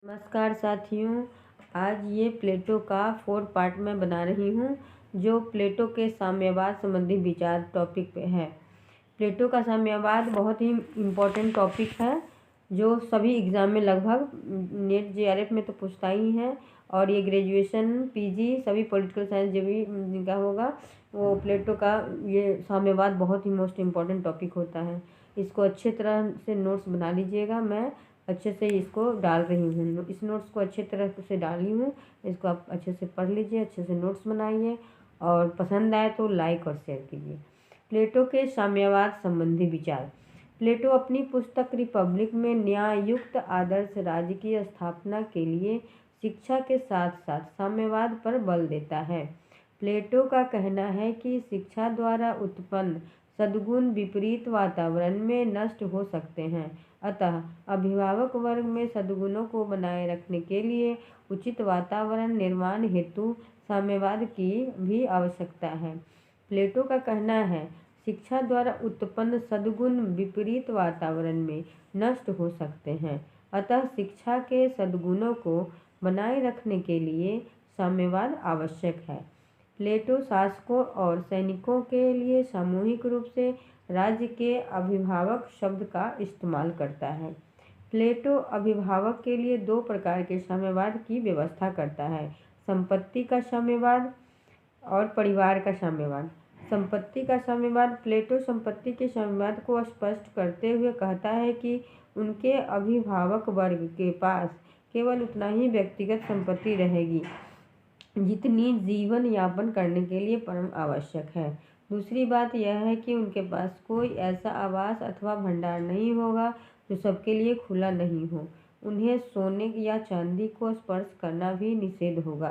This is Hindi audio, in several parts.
नमस्कार साथियों, आज ये प्लेटो का 4 पार्ट में बना रही हूँ जो प्लेटो के साम्यवाद संबंधी विचार टॉपिक पे है। प्लेटो का साम्यवाद बहुत ही इम्पोर्टेंट टॉपिक है जो सभी एग्ज़ाम में लगभग नेट जेआरएफ में तो पूछता ही है, और ये ग्रेजुएशन पीजी सभी पॉलिटिकल साइंस जो भी जिनका होगा वो प्लेटो का ये साम्यवाद बहुत ही मोस्ट इम्पॉर्टेंट टॉपिक होता है। इसको अच्छे तरह से नोट्स बना लीजिएगा। मैं अच्छे से इसको डाल रही हूँ, इस नोट्स को अच्छे तरह से डाली हूँ। इसको आप अच्छे से पढ़ लीजिए, अच्छे से नोट्स बनाइए और पसंद आए तो लाइक और शेयर कीजिए। प्लेटो के साम्यवाद संबंधी विचार। प्लेटो अपनी पुस्तक रिपब्लिक में न्याययुक्त आदर्श राज्य की स्थापना के लिए शिक्षा के साथ साथ साम्यवाद पर बल देता है। प्लेटो का कहना है कि शिक्षा द्वारा उत्पन्न सद्गुण विपरीत वातावरण में नष्ट हो सकते हैं, अतः अभिभावक वर्ग में सद्गुणों को बनाए रखने के लिए उचित वातावरण निर्माण हेतु साम्यवाद की भी आवश्यकता है। प्लेटो का कहना है, शिक्षा द्वारा उत्पन्न सद्गुण विपरीत वातावरण में नष्ट हो सकते हैं, अतः शिक्षा के सद्गुणों को बनाए रखने के लिए साम्यवाद आवश्यक है। प्लेटो शासकों और सैनिकों के लिए सामूहिक रूप से राज्य के अभिभावक शब्द का इस्तेमाल करता है। प्लेटो अभिभावक के लिए 2 प्रकार के साम्यवाद की व्यवस्था करता है, संपत्ति का साम्यवाद और परिवार का साम्यवाद। संपत्ति का साम्यवाद। प्लेटो संपत्ति के साम्यवाद को स्पष्ट करते हुए कहता है कि उनके अभिभावक वर्ग के पास केवल उतना ही व्यक्तिगत संपत्ति रहेगी जितनी जीवन यापन करने के लिए परम आवश्यक है। दूसरी बात यह है कि उनके पास कोई ऐसा आवास अथवा भंडार नहीं होगा जो सबके लिए खुला नहीं हो। उन्हें सोने या चांदी को स्पर्श करना भी निषेध होगा।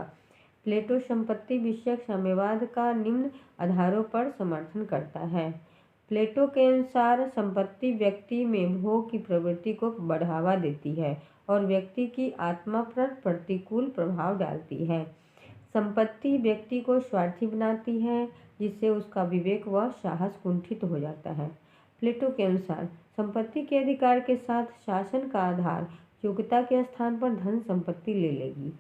प्लेटो संपत्ति विषयक साम्यवाद का निम्न आधारों पर समर्थन करता है। प्लेटो के अनुसार संपत्ति व्यक्ति में भोग की प्रवृत्ति को बढ़ावा देती है और व्यक्ति की आत्मा पर प्रतिकूल प्रभाव डालती है। संपत्ति व्यक्ति को स्वार्थी बनाती है, जिससे उसका विवेक व साहस कुंठित हो जाता है। प्लेटो के अनुसार संपत्ति के अधिकार के साथ शासन का आधार योग्यता के स्थान पर धन संपत्ति ले लेगी।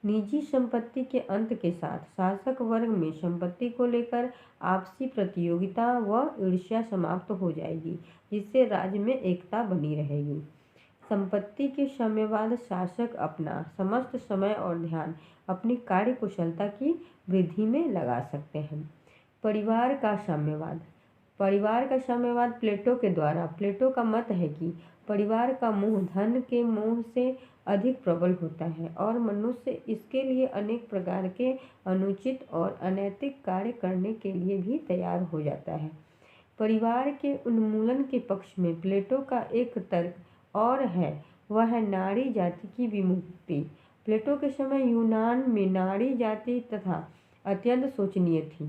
निजी संपत्ति के अंत के साथ शासक वर्ग में संपत्ति को लेकर आपसी प्रतियोगिता व ईर्ष्या समाप्त हो जाएगी, जिससे राज्य में एकता बनी रहेगी। संपत्ति के साम्यवाद शासक अपना समस्त समय और ध्यान अपनी कार्य कुशलता की वृद्धि में लगा सकते हैं। परिवार का साम्यवाद। परिवार का साम्यवाद प्लेटो के द्वारा। प्लेटो का मत है कि परिवार का मोह धन के मोह से अधिक प्रबल होता है और मनुष्य इसके लिए अनेक प्रकार के अनुचित और अनैतिक कार्य करने के लिए भी तैयार हो जाता है। परिवार के उन्मूलन के पक्ष में प्लेटो का एक तर्क और है, वह है नारी जाति की विमुक्ति। प्लेटो के समय यूनान में नारी जाति तथा अत्यंत शोचनीय थी।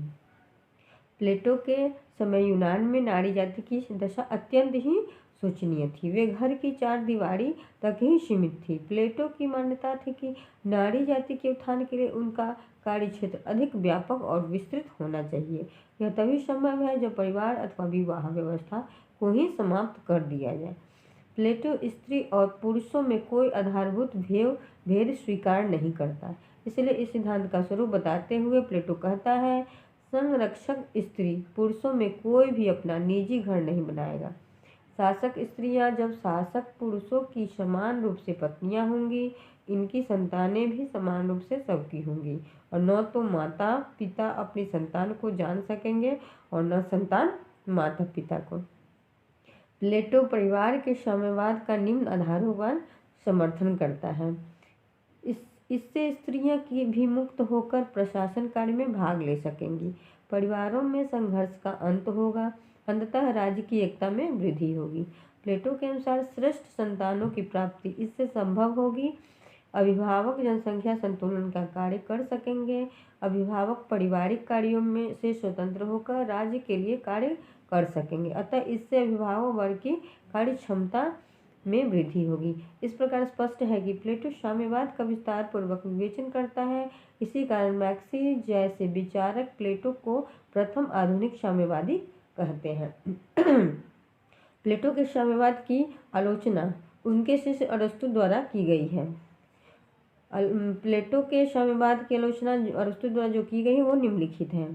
प्लेटो के समय यूनान में नारी जाति की दशा अत्यंत ही शोचनीय थी। वे घर की 4 दीवारी तक ही सीमित थी। प्लेटो की मान्यता थी कि नारी जाति के उत्थान के लिए उनका कार्य क्षेत्र अधिक व्यापक और विस्तृत होना चाहिए। यह तभी संभव है जब परिवार अथवा विवाह व्यवस्था को ही समाप्त कर दिया जाए। प्लेटो स्त्री और पुरुषों में कोई आधारभूत भेद स्वीकार नहीं करता। इसलिए इस सिद्धांत का स्वरूप बताते हुए प्लेटो कहता है, संरक्षक स्त्री पुरुषों में कोई भी अपना निजी घर नहीं बनाएगा। शासक स्त्रियां जब शासक पुरुषों की समान रूप से पत्नियां होंगी, इनकी संतानें भी समान रूप से सबकी होंगी, और न तो माता पिता अपनी संतान को जान सकेंगे और न संतान माता पिता को। प्लेटो परिवार के साम्यवाद का निम्न आधारों पर समर्थन करता है। इससे स्त्रियां की भी मुक्त होकर प्रशासन कार्य में भाग ले सकेंगी। परिवारों में संघर्ष का अंत होगा, अंततः राज्य की एकता में वृद्धि होगी। प्लेटो के अनुसार श्रेष्ठ संतानों की प्राप्ति इससे संभव होगी। अभिभावक जनसंख्या संतुलन का कार्य कर सकेंगे। अभिभावक पारिवारिक कार्यों में से स्वतंत्र होकर राज्य के लिए कार्य कर सकेंगे, अतः इससे अभिभावक वर्ग की कार्य क्षमता में वृद्धि होगी। इस प्रकार स्पष्ट है कि प्लेटो साम्यवाद का विस्तार पूर्वक विवेचन करता है। इसी कारण मैक्सी जैसे विचारक प्लेटो को प्रथम आधुनिक साम्यवादी कहते हैं। प्लेटो के साम्यवाद की आलोचना उनके शिष्य अरस्तु द्वारा की गई है। प्लेटो के साम्यवाद की आलोचना अरस्तु द्वारा जो की गई है वो निम्नलिखित है।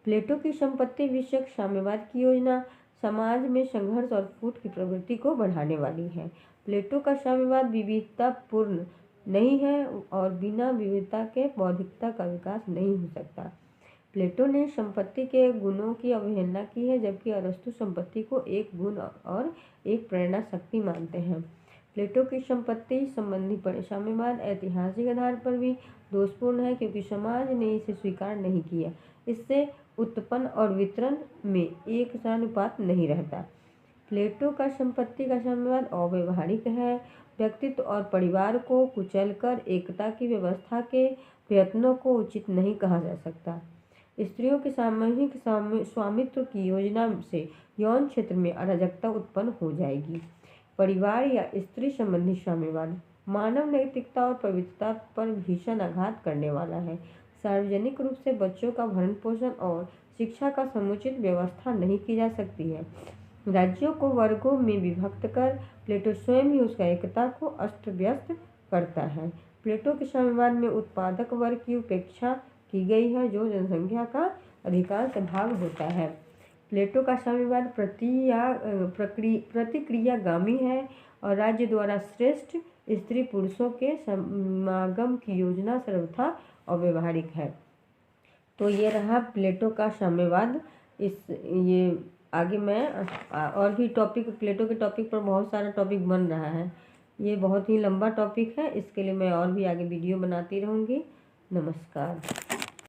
प्लेटो की संपत्ति विषयक साम्यवाद की योजना समाज में संघर्ष और फूट की प्रवृत्ति को बढ़ाने वाली है। प्लेटो का साम्यवाद विविधतापूर्ण नहीं है और बिना विविधता के बौद्धिकता का विकास नहीं हो सकता। प्लेटो ने संपत्ति के गुणों की अवहेलना की है, जबकि अरस्तु संपत्ति को एक गुण और एक प्रेरणा शक्ति मानते हैं। प्लेटो की संपत्ति संबंधी साम्यवाद ऐतिहासिक आधार पर भी दोषपूर्ण है, क्योंकि समाज ने इसे स्वीकार नहीं किया। इससे उत्पन्न और वितरण में एक समानुपात नहीं रहता। प्लेटो का संपत्ति का साम्यवाद अव्यावहारिक है। व्यक्तित्व और परिवार को कुचलकर एकता की व्यवस्था के प्रयत्नों को उचित नहीं कहा जा सकता। स्त्रियों के सामूहिक स्वामित्व की योजना से यौन क्षेत्र में अराजकता उत्पन्न हो जाएगी। परिवार या स्त्री संबंधी साम्यवाद मानव नैतिकता और पवित्रता पर भीषण आघात करने वाला है। सार्वजनिक रूप से बच्चों का भरण पोषण और शिक्षा का समुचित व्यवस्था नहीं की जा सकती है। राज्यों को वर्गों में विभक्त कर प्लेटो स्वयं ही उसका एकता को अस्त व्यस्त करता है। प्लेटो के साम्यवाद में उत्पादक वर्ग की उपेक्षा की गई है, जो जनसंख्या का अधिकांश भाग होता है। प्लेटो का साम्यवाद प्रतिक्रियागामी है और राज्य द्वारा श्रेष्ठ स्त्री पुरुषों के समागम की योजना सर्वथा अव्यावहारिक है। तो ये रहा प्लेटो का साम्यवाद। ये आगे मैं और भी टॉपिक, प्लेटो के टॉपिक पर बहुत सारा टॉपिक बन रहा है। ये बहुत ही लंबा टॉपिक है, इसके लिए मैं और भी आगे वीडियो बनाती रहूँगी। नमस्कार।